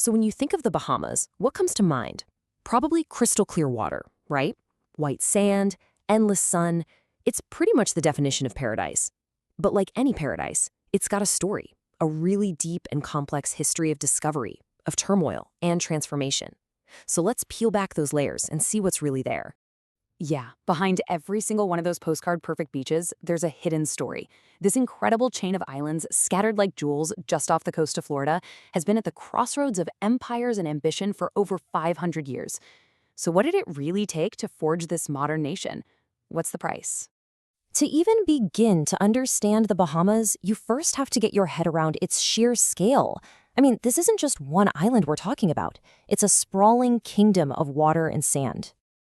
So when you think of the Bahamas, what comes to mind? Probably crystal clear water, right? White sand, endless sun. It's pretty much the definition of paradise. But like any paradise, it's got a story, a really deep and complex history of discovery, of turmoil, and transformation. So let's peel back those layers and see what's really there. Yeah, behind every single one of those postcard perfect beaches, there's a hidden story. This incredible chain of islands, scattered like jewels just off the coast of Florida, has been at the crossroads of empires and ambition for over 500 years. So what did it really take to forge this modern nation? What's the price? To even begin to understand the Bahamas, you first have to get your head around its sheer scale. I mean, this isn't just one island we're talking about. It's a sprawling kingdom of water and sand.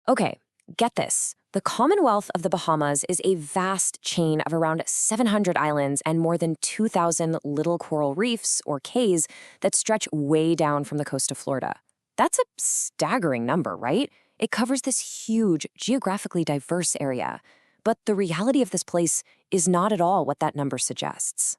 Okay, get this. The Commonwealth of the Bahamas is a vast chain of around 700 islands and more than 2,000 little coral reefs, or cays, that stretch way down from the coast of Florida. That's a staggering number, right? It covers this huge, geographically diverse area. But the reality of this place is not at all what that number suggests.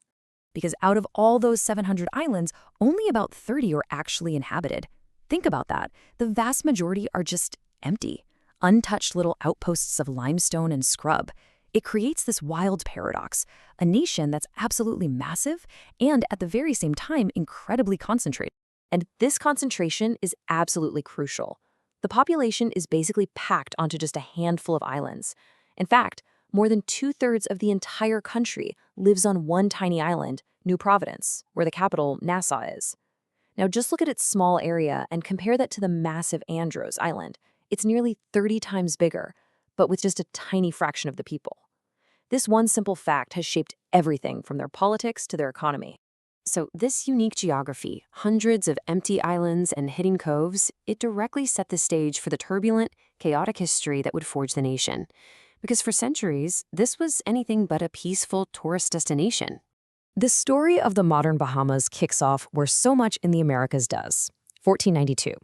Because out of all those 700 islands, only about 30 are actually inhabited. Think about that. The vast majority are just empty, untouched little outposts of limestone and scrub. It creates this wild paradox, a nation that's absolutely massive and at the very same time incredibly concentrated. And this concentration is absolutely crucial. The population is basically packed onto just a handful of islands. In fact, more than 2/3 of the entire country lives on one tiny island, New Providence, where the capital, Nassau, is. Now just look at its small area and compare that to the massive Andros Island. It's nearly 30 times bigger, but with just a tiny fraction of the people. This one simple fact has shaped everything from their politics to their economy. So this unique geography, hundreds of empty islands and hidden coves, it directly set the stage for the turbulent, chaotic history that would forge the nation. Because for centuries, this was anything but a peaceful tourist destination. The story of the modern Bahamas kicks off where so much in the Americas does, 1492.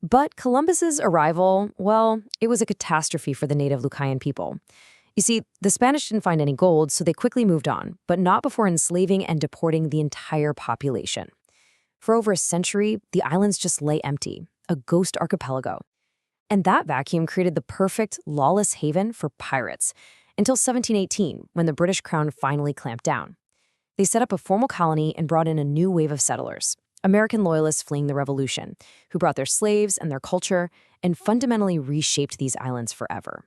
But Columbus's arrival, well, it was a catastrophe for the native Lucayan people. You see, the Spanish didn't find any gold, so they quickly moved on, but not before enslaving and deporting the entire population. For over a century, the islands just lay empty, a ghost archipelago. And that vacuum created the perfect, lawless haven for pirates, until 1718, when the British Crown finally clamped down. They set up a formal colony and brought in a new wave of settlers, American loyalists fleeing the Revolution, who brought their slaves and their culture and fundamentally reshaped these islands forever.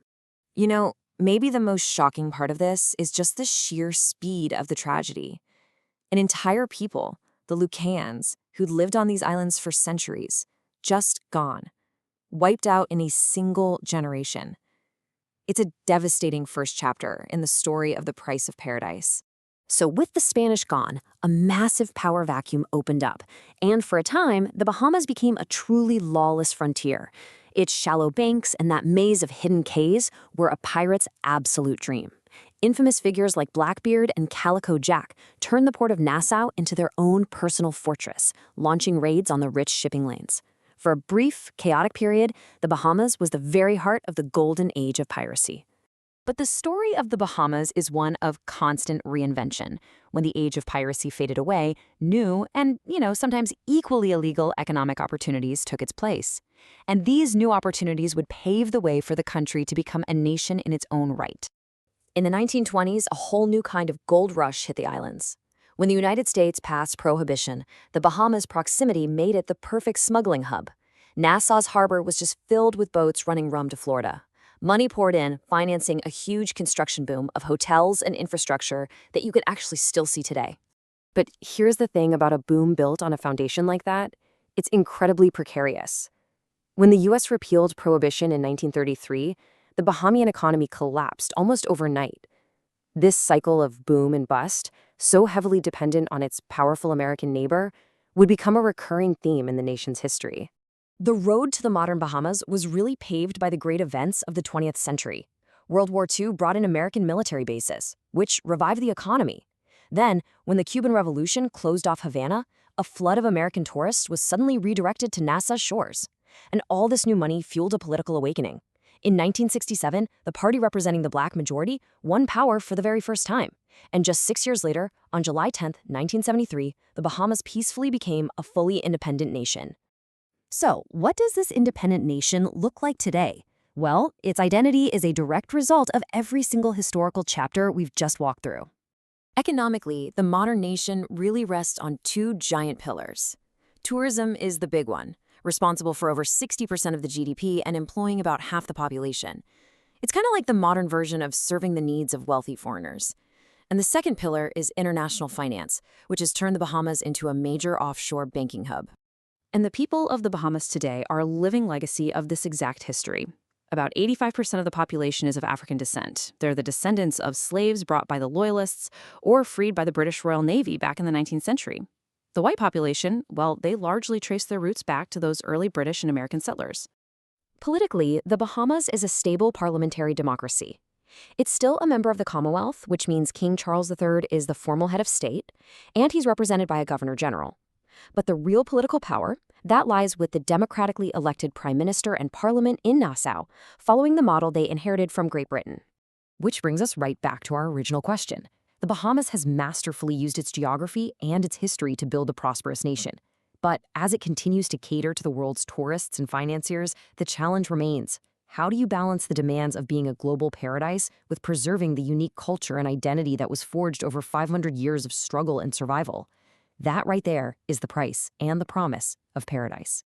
You know, maybe the most shocking part of this is just the sheer speed of the tragedy. An entire people, the Lucayans, who'd lived on these islands for centuries, just gone. Wiped out in a single generation. It's a devastating first chapter in the story of the price of paradise. So with the Spanish gone, a massive power vacuum opened up, and for a time, the Bahamas became a truly lawless frontier. Its shallow banks and that maze of hidden cays were a pirate's absolute dream. Infamous figures like Blackbeard and Calico Jack turned the port of Nassau into their own personal fortress, launching raids on the rich shipping lanes. For a brief, chaotic period, the Bahamas was the very heart of the golden age of piracy. But the story of the Bahamas is one of constant reinvention. When the age of piracy faded away, new and, sometimes equally illegal economic opportunities took its place. And these new opportunities would pave the way for the country to become a nation in its own right. In the 1920s, a whole new kind of gold rush hit the islands. When the United States passed prohibition, the Bahamas' proximity made it the perfect smuggling hub. Nassau's harbor was just filled with boats running rum to Florida. Money poured in, financing a huge construction boom of hotels and infrastructure that you can actually still see today. But here's the thing about a boom built on a foundation like that. It's incredibly precarious. When the U.S. repealed prohibition in 1933, the Bahamian economy collapsed almost overnight. This cycle of boom and bust, so heavily dependent on its powerful American neighbor, would become a recurring theme in the nation's history. The road to the modern Bahamas was really paved by the great events of the 20th century. World War II brought in American military bases, which revived the economy. Then, when the Cuban Revolution closed off Havana, a flood of American tourists was suddenly redirected to Nassau's shores. And all this new money fueled a political awakening. In 1967, the party representing the black majority won power for the very first time. And just 6 years later, on July 10th, 1973, the Bahamas peacefully became a fully independent nation. So, what does this independent nation look like today? Well, its identity is a direct result of every single historical chapter we've just walked through. Economically, the modern nation really rests on two giant pillars. Tourism is the big one, responsible for over 60% of the GDP and employing about half the population. It's kind of like the modern version of serving the needs of wealthy foreigners. And the second pillar is international finance, which has turned the Bahamas into a major offshore banking hub. And the people of the Bahamas today are a living legacy of this exact history. About 85% of the population is of African descent. They're the descendants of slaves brought by the Loyalists or freed by the British Royal Navy back in the 19th century. The white population, well, they largely trace their roots back to those early British and American settlers. Politically, the Bahamas is a stable parliamentary democracy. It's still a member of the Commonwealth, which means King Charles III is the formal head of state, and he's represented by a governor-general. But the real political power, that lies with the democratically elected prime minister and parliament in Nassau, following the model they inherited from Great Britain. Which brings us right back to our original question. The Bahamas has masterfully used its geography and its history to build a prosperous nation. But as it continues to cater to the world's tourists and financiers, the challenge remains. How do you balance the demands of being a global paradise with preserving the unique culture and identity that was forged over 500 years of struggle and survival? That right there is the price and the promise of paradise.